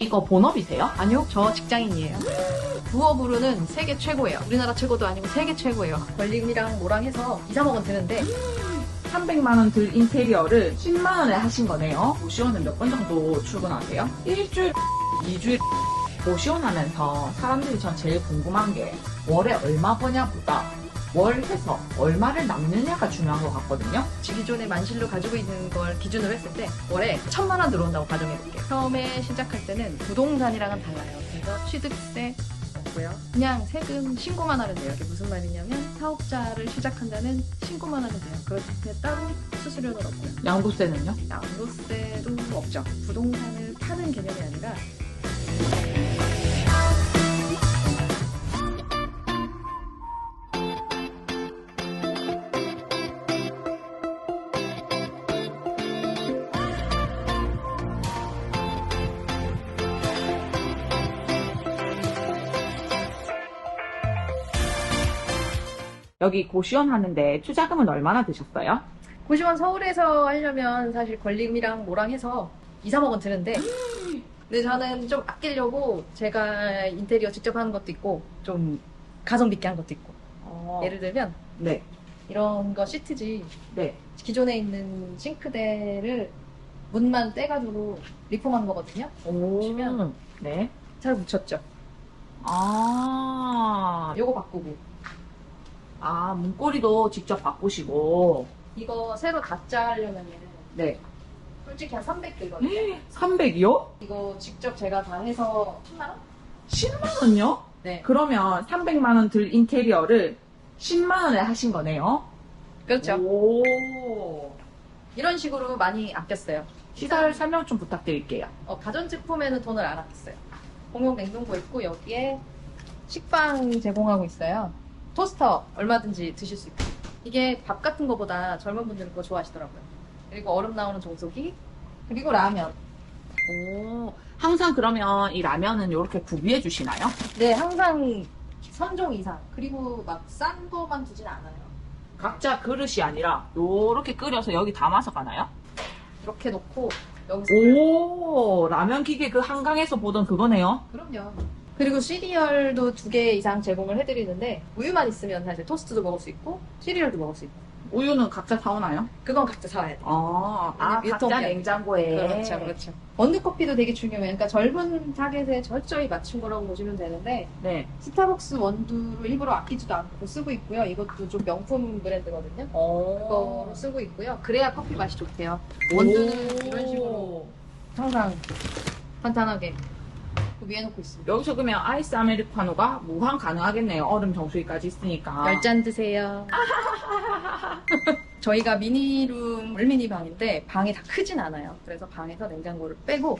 이거 본업이세요? 아니요, 저 직장인이에요. 부업으로는 세계 최고예요. 우리나라 최고도 아니고 세계 최고예요. 권리금이랑 뭐랑 해서 2, 3억 원 드는데 300만 원 들 인테리어를 10만 원에 하신 거네요. 고시원은 몇 번 정도 출근하세요? 일주일, 2주일. 고시원하면서 사람들이 전 제일 궁금한 게 월에 얼마 버냐보다 월 해서 얼마를 남느냐가 중요한 것 같거든요. 기존에 만실로 가지고 있는 걸 기준으로 했을 때 월에 1,000만 원 들어온다고 가정해볼게요. 처음에 시작할 때는 부동산이랑은 달라요. 그래서 취득세 없고요. 그냥 세금 신고만 하면 돼요. 이게 무슨 말이냐면 사업자를 시작한다는 신고만 하면 돼요. 그렇게 따로 수수료는 없고요. 양도세는요? 양도세도 없죠. 부동산을 파는 개념이 아니라 여기 고시원 하는데 투자금은 얼마나 드셨어요? 고시원 서울에서 하려면 사실 권리금이랑 뭐랑 해서 2, 3억 원 드는데 근데 저는 좀 아끼려고 제가 인테리어 직접 하는 것도 있고 좀 가성비 있게 한 것도 있고 예를 들면 네. 이런 거 시트지 네. 기존에 있는 싱크대를 문만 떼가지고 리폼한 거거든요. 보시면 네. 잘 묻혔죠. 아, 요거 바꾸고 문고리도 직접 바꾸시고. 이거 새로 다 짜려면은 네. 솔직히 한 300 들거든요. 300이요? 이거 직접 제가 다 해서 10만 원? 10만 원요? 네. 그러면 300만 원 들 인테리어를 10만 원에 하신 거네요? 그렇죠. 오. 이런 식으로 많이 아꼈어요. 시설 설명 좀 부탁드릴게요. 가전제품에는 돈을 안 아꼈어요. 공용 냉동고 있고 여기에 식빵 제공하고 있어요. 토스터 얼마든지 드실 수 있고 이게 밥 같은 거보다 젊은 분들은 그거 좋아하시더라고요. 그리고 얼음 나오는 정수기 그리고 라면. 오. 항상 그러면 이 라면은 이렇게 구비해 주시나요? 네, 항상 3종 이상. 그리고 막 싼 거만 두진 않아요. 각자 그릇이 아니라 요렇게 끓여서 여기 담아서 가나요? 이렇게 놓고 여기서 오, 라면 기계 그 한강에서 보던 그거네요. 그럼요. 그리고 시리얼도 2개 이상 제공을 해드리는데 우유만 있으면 사실 토스트도 먹을 수 있고 시리얼도 먹을 수 있고 우유는 각자 사오나요? 그건 각자 사와야 돼요. 각자 유통기한. 냉장고에. 그렇죠, 그렇죠. 원두커피도 되게 중요해요. 그러니까 젊은 타겟에 철저히 맞춘 거라고 보시면 되는데 네. 스타벅스 원두를 일부러 아끼지도 않고 쓰고 있고요. 이것도 좀 명품 브랜드거든요. 그거로 쓰고 있고요. 그래야 커피 맛이 좋대요. 원두는 이런 식으로 항상 탄탄하게 그 위에 놓고 있습니다. 여기서 그러면 아이스 아메리카노가 무한 가능하겠네요. 얼음 정수기까지 있으니까. 10잔 드세요. 저희가 미니룸, 올미니 방인데 방이 다 크진 않아요. 그래서 방에서 냉장고를 빼고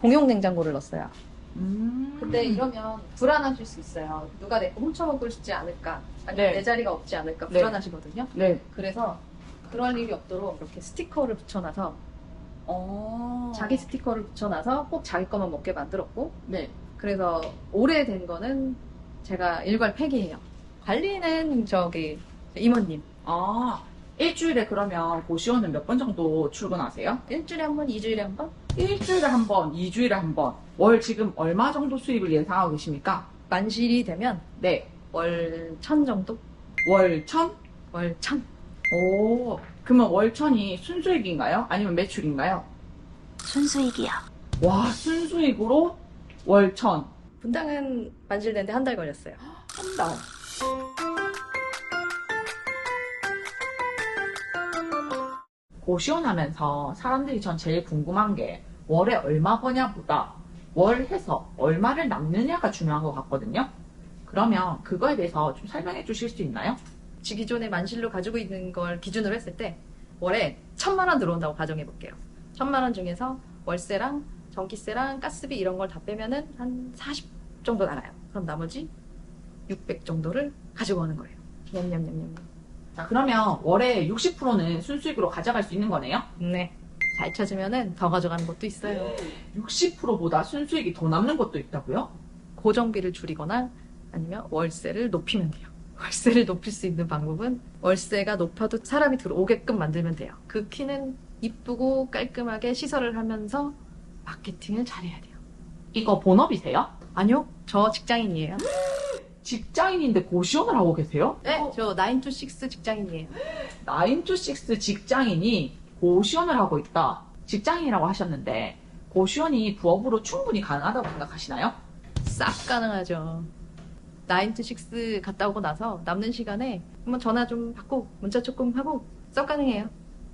공용 냉장고를 넣었어요. 근데 이러면 불안하실 수 있어요. 누가 내 거 훔쳐먹을지 않을까, 아니면 네. 내 자리가 없지 않을까 네. 불안하시거든요. 네. 그래서 그럴 일이 없도록 이렇게 스티커를 붙여놔서 자기 스티커를 붙여놔서 꼭 자기 것만 먹게 만들었고 네. 그래서 오래된 거는 제가 일괄 폐기해요. 관리는 저기 임원님. 일주일에 그러면 고시원은 몇 번 정도 출근하세요? 일주일에 한 번, 2주일에 한 번? 일주일에 한 번, 2주일에 한 번. 월 지금 얼마 정도 수입을 예상하고 계십니까? 만실이 되면 네. 월 1,000 정도? 월 1000? 월 1,000. 오. 그러면 월 1000이 순수익인가요? 아니면 매출인가요? 순수익이요. 와, 순수익으로 월 1000. 분당은 만실되는데 한 달 걸렸어요. 한 달. 고시원 하면서 사람들이 전 제일 궁금한 게 월에 얼마 버냐보다 월 해서 얼마를 남느냐가 중요한 것 같거든요. 그러면 그거에 대해서 좀 설명해 주실 수 있나요? 기존에 만실로 가지고 있는 걸 기준으로 했을 때 월에 1,000만 원 들어온다고 가정해 볼게요. 1,000만 원 중에서 월세랑 전기세랑 가스비 이런 걸 다 빼면은 한 40 정도 나가요. 그럼 나머지 600 정도를 가지고 오는 거예요. 냠냠냠냠. 자, 그러면 월에 60%는 순수익으로 가져갈 수 있는 거네요? 네. 잘 찾으면은 더 가져가는 것도 있어요. 60%보다 순수익이 더 남는 것도 있다고요? 고정비를 줄이거나 아니면 월세를 높이면 돼요. 월세를 높일 수 있는 방법은 월세가 높아도 사람이 들어오게끔 만들면 돼요. 그 키는 이쁘고 깔끔하게 시설을 하면서 마케팅을 잘해야 돼요. 이거 본업이세요? 아니요, 저 직장인이에요. 직장인인데 고시원을 하고 계세요? 네, 저 9 to 6 직장인이에요. 9 to 6 직장인이 고시원을 하고 있다. 직장인이라고 하셨는데 고시원이 부업으로 충분히 가능하다고 생각하시나요? 싹 가능하죠. 9 to 6 갔다 오고 나서 남는 시간에 한번 전화 좀 받고 문자 조금 하고 싹 가능해요.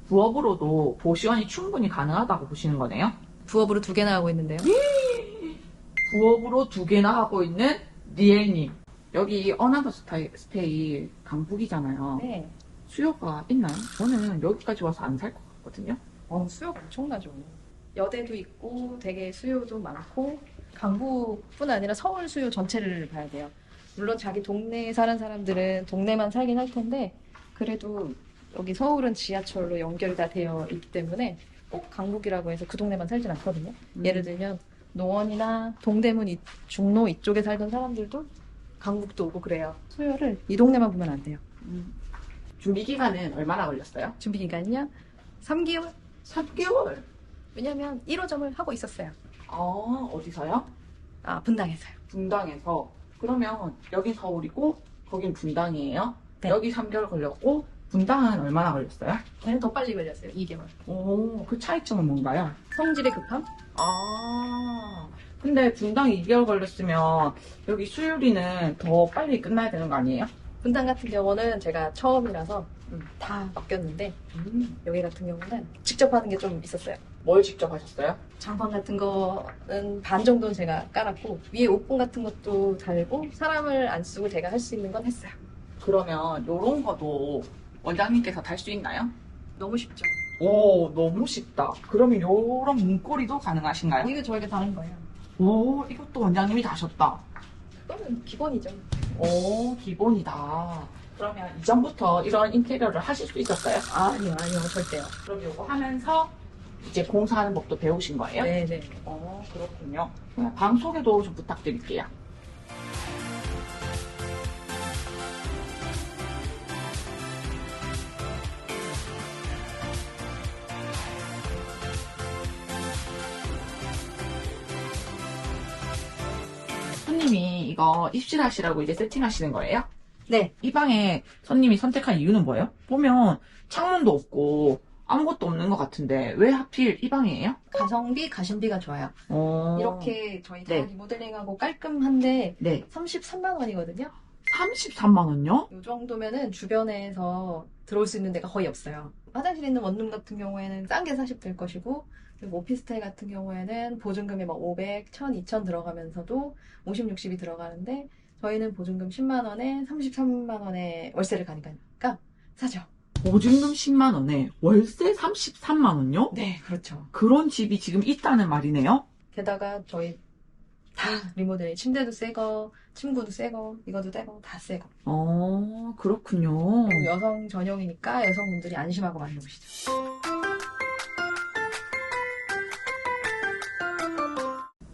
부업으로도 고시원이 충분히 가능하다고 보시는 거네요? 부업으로 2개나 하고 있는데요. 부업으로 2개나 하고 있는 리엘님. 여기 어나더 스테이 강북이잖아요. 네. 수요가 있나요? 저는 여기까지 와서 안 살 것 같거든요. 수요가 엄청나죠. 여대도 있고 되게 수요도 많고 강북뿐 아니라 서울 수요 전체를 봐야 돼요. 물론 자기 동네에 사는 사람들은 동네만 살긴 할 텐데 그래도 여기 서울은 지하철로 연결이 다 되어 있기 때문에 꼭 강북이라고 해서 그 동네만 살진 않거든요. 예를 들면 노원이나 동대문 중로 이쪽에 살던 사람들도 강북도 오고 그래요. 수요를 이 동네만 보면 안 돼요. 준비 기간은 얼마나 걸렸어요? 준비 기간이요? 3개월? 3개월. 왜냐면 1호점을 하고 있었어요. 어디서요? 분당에서요. 분당에서. 그러면 여긴 서울이고 거긴 분당이에요? 네. 여기 3개월 걸렸고 분당은 얼마나 걸렸어요? 걔는 더 빨리 걸렸어요. 2개월. 그 차이점은 뭔가요? 성질의 급함? 근데 분당 2개월 걸렸으면 여기 수유리는 더 빨리 끝나야 되는 거 아니에요? 분당 같은 경우는 제가 처음이라서 다 맡겼는데 여기 같은 경우는 직접 하는 게 좀 있었어요. 뭘 직접 하셨어요? 장판 같은 거는 반 정도는 제가 깔았고 위에 오픈 같은 것도 달고 사람을 안 쓰고 제가 할 수 있는 건 했어요. 그러면 요런 거도 원장님께서 달 수 있나요? 너무 쉽죠. 오, 너무 쉽다. 그러면 요런 문고리도 가능하신가요? 이거 저희가 다른 거예요. 오, 이것도 원장님이 다셨다. 그거는 기본이죠. 오, 기본이다. 그러면 이전부터 이런 인테리어를 하실 수 있었어요? 아니요, 절대요. 그럼 요거 하면서 이제 공사하는 법도 배우신 거예요? 네네. 그렇군요. 그럼 방 소개도 좀 부탁드릴게요. 손님이 이거 입실하시라고 이제 세팅하시는 거예요? 네. 이 방에 손님이 선택한 이유는 뭐예요? 보면 창문도 없고 아무것도 없는 것 같은데 왜 하필 이 방이에요? 가성비, 가심비가 좋아요. 이렇게 저희 다 네. 리모델링하고 깔끔한데 네. 33만 원이거든요. 33만 원요? 이 정도면은 주변에서 들어올 수 있는 데가 거의 없어요. 화장실 있는 원룸 같은 경우에는 싼 게 40 될 것이고, 그리고 오피스텔 같은 경우에는 보증금이 막 500, 1000, 2000 들어가면서도 50, 60이 들어가는데, 저희는 보증금 10만 원에 33만 원에 월세를 가니까 싸죠. 보증금 10만 원에 월세 33만 원요? 네, 그렇죠. 그런 집이 지금 있다는 말이네요? 게다가 저희 다 리모델링, 침대도 새거, 침구도 새거, 이것도 새거, 다 새거. 그렇군요. 그리고 여성 전용이니까 여성분들이 안심하고 많이 오시죠.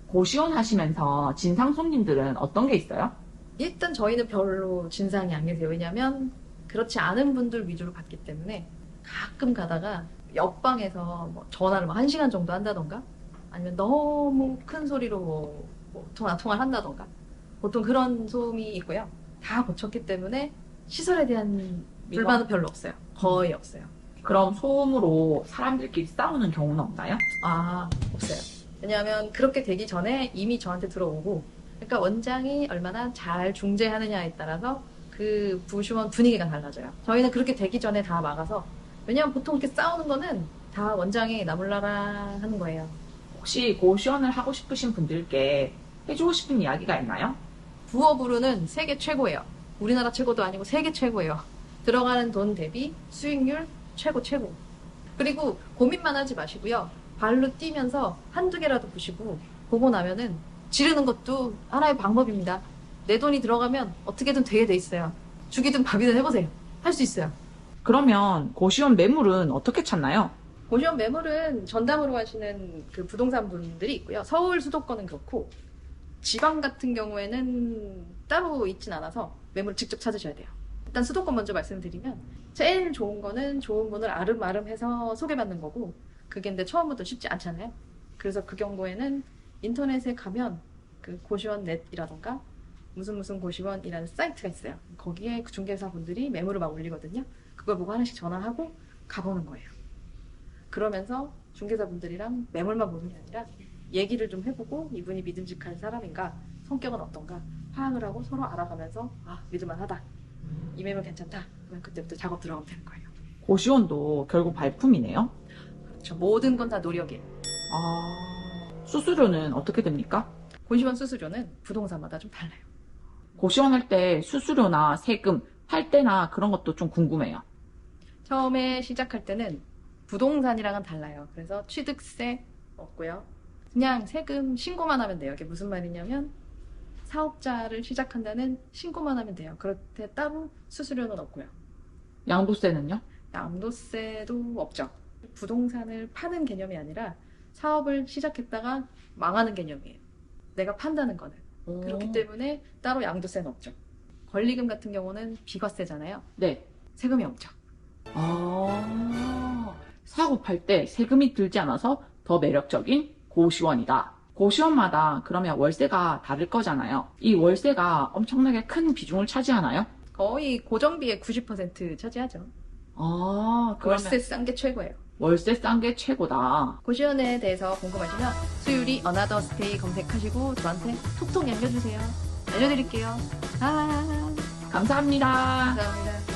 고시원 하시면서 진상 손님들은 어떤 게 있어요? 일단 저희는 별로 진상이 안 계세요. 왜냐면 그렇지 않은 분들 위주로 받기 때문에 가끔 가다가 옆방에서 뭐 전화를 1시간 정도 한다던가 아니면 너무 큰 소리로 뭐 통화를 한다던가 보통 그런 소음이 있고요. 다 고쳤기 때문에 시설에 대한 불만은 별로 없어요. 거의 없어요. 그럼 소음으로 사람들끼리 싸우는 경우는 없나요? 없어요. 왜냐하면 그렇게 되기 전에 이미 저한테 들어오고 그러니까 원장이 얼마나 잘 중재하느냐에 따라서 그 부시원 분위기가 달라져요. 저희는 그렇게 되기 전에 다 막아서 왜냐하면 보통 이렇게 싸우는 거는 다 원장이 나몰라라 하는 거예요. 혹시 고시원을 하고 싶으신 분들께 해주고 싶은 이야기가 있나요? 부업으로는 세계 최고예요. 우리나라 최고도 아니고 세계 최고예요. 들어가는 돈 대비 수익률 최고. 그리고 고민만 하지 마시고요. 발로 뛰면서 한두 개라도 보시고 보고 나면은 지르는 것도 하나의 방법입니다. 내 돈이 들어가면 어떻게든 되게 돼 있어요. 죽이든 밥이든 해보세요. 할 수 있어요. 그러면 고시원 매물은 어떻게 찾나요? 고시원 매물은 전담으로 하시는 그 부동산 분들이 있고요. 서울 수도권은 그렇고 지방 같은 경우에는 따로 있진 않아서 매물을 직접 찾으셔야 돼요. 일단 수도권 먼저 말씀드리면 제일 좋은 거는 좋은 분을 아름아름해서 소개받는 거고 그게 근데 처음부터 쉽지 않잖아요. 그래서 그 경우에는 인터넷에 가면 그 고시원넷이라던가 무슨 고시원이라는 사이트가 있어요. 거기에 그 중개사분들이 매물을 막 올리거든요. 그걸 보고 하나씩 전화하고 가보는 거예요. 그러면서 중개사분들이랑 매물만 보는 게 아니라 얘기를 좀 해보고 이분이 믿음직한 사람인가, 성격은 어떤가 파악을 하고 서로 알아가면서 믿을만하다, 이 매물 괜찮다, 그러면 그때부터 작업 들어가면 되는 거예요. 고시원도 결국 발품이네요. 그렇죠. 모든 건 다 노력이에요. 수수료는 어떻게 됩니까? 고시원 수수료는 부동산마다 좀 달라요. 고시원 할 때 수수료나 세금, 팔대나 그런 것도 좀 궁금해요. 처음에 시작할 때는 부동산이랑은 달라요. 그래서 취득세 없고요. 그냥 세금 신고만 하면 돼요. 이게 무슨 말이냐면 사업자를 시작한다는 신고만 하면 돼요. 그렇게 따로 수수료는 없고요. 양도세는요? 양도세도 없죠. 부동산을 파는 개념이 아니라 사업을 시작했다가 망하는 개념이에요. 내가 판다는 거는. 그렇기 때문에 따로 양도세는 없죠. 권리금 같은 경우는 비과세잖아요. 네. 세금이 없죠. 사고 팔 때 세금이 들지 않아서 더 매력적인 고시원이다. 고시원마다 그러면 월세가 다를 거잖아요. 이 월세가 엄청나게 큰 비중을 차지하나요? 거의 고정비의 90% 차지하죠. 그러면 월세 싼 게 최고예요. 월세 싼 게 최고다. 고시원에 대해서 궁금하시면 수유리 어나더 스테이 검색하시고 저한테 톡톡 남겨주세요. 알려드릴게요. 감사합니다. 감사합니다.